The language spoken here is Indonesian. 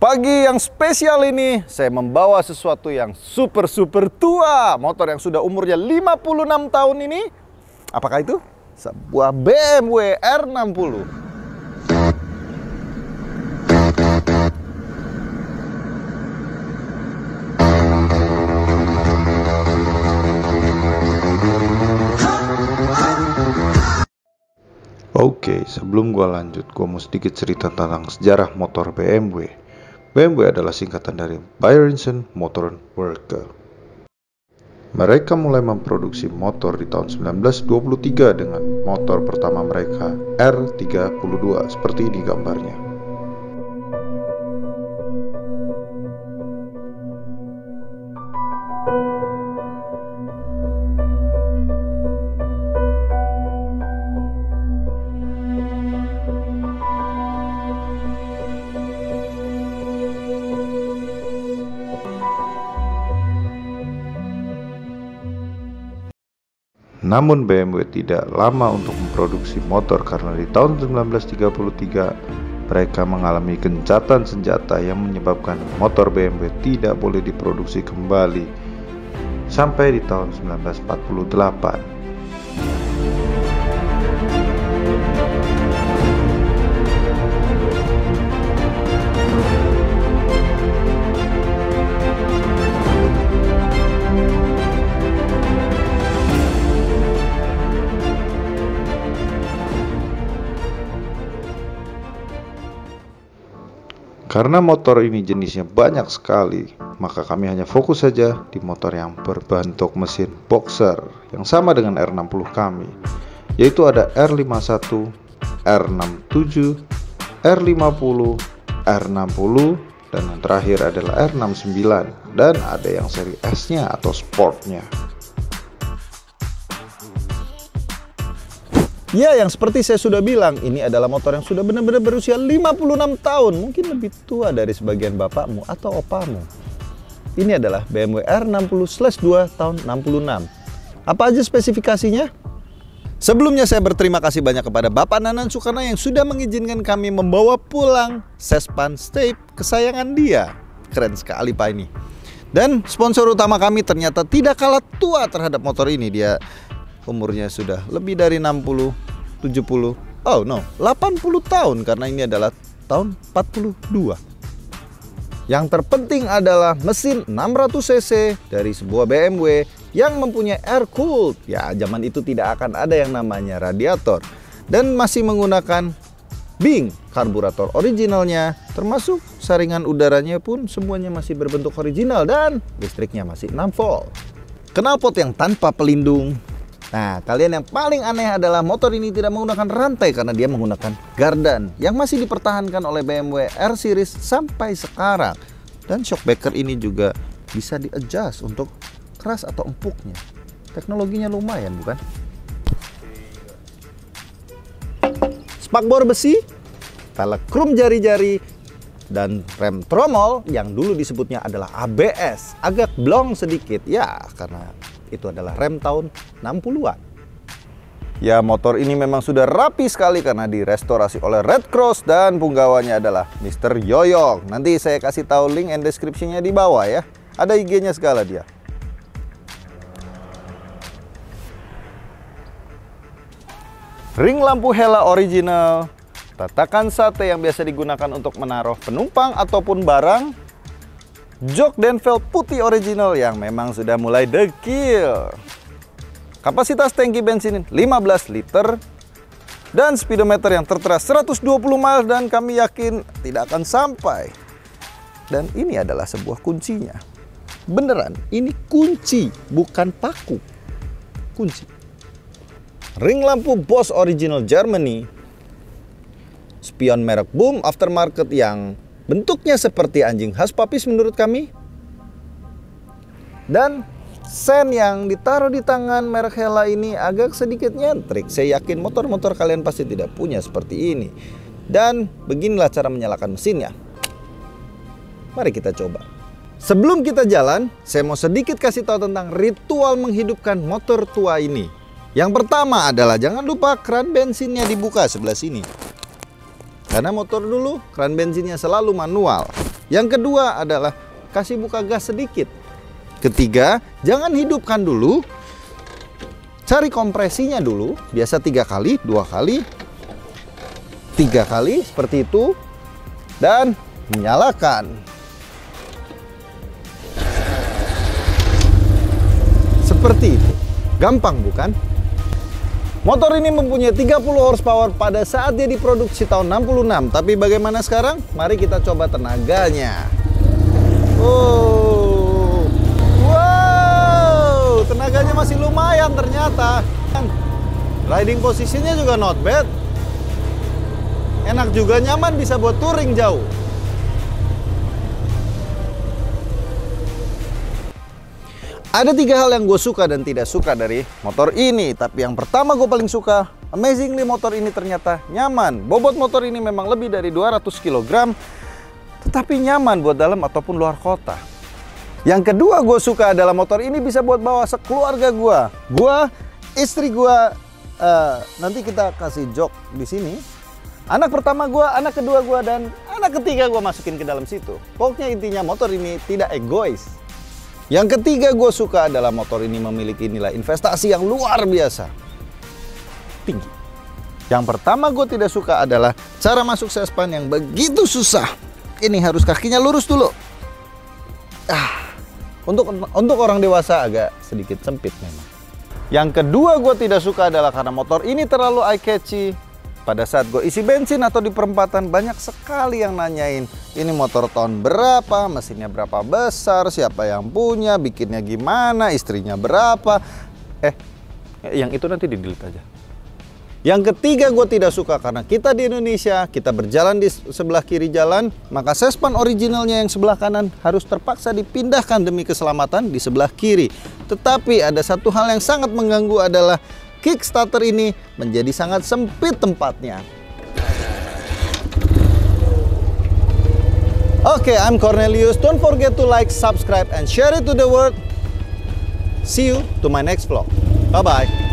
Pagi yang spesial ini, saya membawa sesuatu yang super tua. Motor yang sudah umurnya 56 tahun ini. Apakah itu? Sebuah BMW R60. Oke, sebelum gua lanjut, gua mau sedikit cerita tentang sejarah motor BMW. BMW adalah singkatan dari Bayernischen Motorenwerke. Mereka mulai memproduksi motor di tahun 1923 dengan motor pertama mereka, R32, seperti ini gambarnya. Namun BMW tidak lama untuk memproduksi motor karena di tahun 1933 mereka mengalami gencatan senjata yang menyebabkan motor BMW tidak boleh diproduksi kembali sampai di tahun 1948. Karena motor ini jenisnya banyak sekali, maka kami hanya fokus saja di motor yang berbentuk mesin boxer yang sama dengan R60 kami, yaitu ada R51, R67, R50, R60, dan yang terakhir adalah R69, dan ada yang seri S-nya atau sportnya. Ya, yang seperti saya sudah bilang, ini adalah motor yang sudah benar-benar berusia 56 tahun. Mungkin lebih tua dari sebagian bapakmu atau opamu. Ini adalah BMW R60/2 tahun 66. Apa aja spesifikasinya? Sebelumnya saya berterima kasih banyak kepada Bapak Nanan Sukarna yang sudah mengizinkan kami membawa pulang Sespan Step kesayangan dia. Keren sekali Pak ini. Dan sponsor utama kami ternyata tidak kalah tua terhadap motor ini. Dia umurnya sudah lebih dari 60, 70, 80 tahun karena ini adalah tahun 42. Yang terpenting adalah mesin 600 cc dari sebuah BMW yang mempunyai air cooled. Ya, zaman itu tidak akan ada yang namanya radiator dan masih menggunakan Bing karburator originalnya, termasuk saringan udaranya pun semuanya masih berbentuk original dan listriknya masih 6 volt. Knalpot yang tanpa pelindung. Nah, kalian yang paling aneh adalah motor ini tidak menggunakan rantai karena dia menggunakan gardan yang masih dipertahankan oleh BMW R Series sampai sekarang. Dan shockbreaker ini juga bisa di-adjust untuk keras atau empuknya. Teknologinya lumayan, bukan? Spakbor besi, velg krom jari-jari, dan rem tromol yang dulu disebutnya adalah ABS. Agak blong sedikit, ya karena itu adalah rem tahun 60-an. Ya, motor ini memang sudah rapi sekali karena direstorasi oleh Red Cross dan punggawanya adalah Mr. Yoyong. Nanti saya kasih tahu link and description-nya di bawah ya. Ada IG-nya segala dia. Ring lampu hela original, tatakan sate yang biasa digunakan untuk menaruh penumpang ataupun barang. Jok Denvel putih original yang memang sudah mulai dekil. Kapasitas tangki bensin 15 liter. Dan speedometer yang tertera 120 miles dan kami yakin tidak akan sampai. Dan ini adalah sebuah kuncinya. Beneran, ini kunci, bukan paku. Kunci. Ring lampu Bosch original Germany. Spion merek Boom aftermarket yang bentuknya seperti anjing khas papis menurut kami. Dan sen yang ditaruh di tangan merek Hella ini agak sedikit nyentrik. Saya yakin motor-motor kalian pasti tidak punya seperti ini. Dan beginilah cara menyalakan mesinnya. Mari kita coba. Sebelum kita jalan, saya mau sedikit kasih tahu tentang ritual menghidupkan motor tua ini. Yang pertama adalah jangan lupa keran bensinnya dibuka sebelah sini. Karena motor dulu keran bensinnya selalu manual. Yang kedua adalah kasih buka gas sedikit. Ketiga, jangan hidupkan dulu. Cari kompresinya dulu, biasa 3 kali, 2 kali, 3 kali, seperti itu. Dan nyalakan. Seperti itu. Gampang bukan? Motor ini mempunyai 30 horsepower pada saat dia diproduksi tahun 66. Tapi bagaimana sekarang? Mari kita coba tenaganya. Wow, tenaganya masih lumayan ternyata. Riding posisinya juga not bad. Enak juga, nyaman, bisa buat touring jauh. Ada 3 hal yang gue suka dan tidak suka dari motor ini. Tapi yang pertama gue paling suka, amazingly motor ini ternyata nyaman. Bobot motor ini memang lebih dari 200 kg, tetapi nyaman buat dalam ataupun luar kota. Yang kedua gue suka adalah motor ini bisa buat bawa sekeluarga gue. Istri gue, nanti kita kasih jok di sini. Anak pertama gue, anak kedua gue, dan anak ketiga gue masukin ke dalam situ. Pokoknya intinya motor ini tidak egois. Yang ketiga gue suka adalah motor ini memiliki nilai investasi yang luar biasa tinggi. Yang pertama gue tidak suka adalah cara masuk sespan yang begitu susah. Ini harus kakinya lurus dulu. Untuk orang dewasa agak sedikit sempit memang. Yang kedua gue tidak suka adalah karena motor ini terlalu eye-catchy. Pada saat gue isi bensin atau di perempatan, banyak sekali yang nanyain, ini motor tahun berapa, mesinnya berapa besar, siapa yang punya, bikinnya gimana, istrinya berapa. Yang itu nanti di-delete aja. Yang ketiga gue tidak suka karena kita di Indonesia, kita berjalan di sebelah kiri jalan, maka sespan originalnya yang sebelah kanan harus terpaksa dipindahkan demi keselamatan di sebelah kiri. Tetapi ada satu hal yang sangat mengganggu adalah Kickstarter ini menjadi sangat sempit tempatnya. Oke, I'm Cornelius. Don't forget to like, subscribe, and share it to the world. See you to my next vlog. Bye-bye.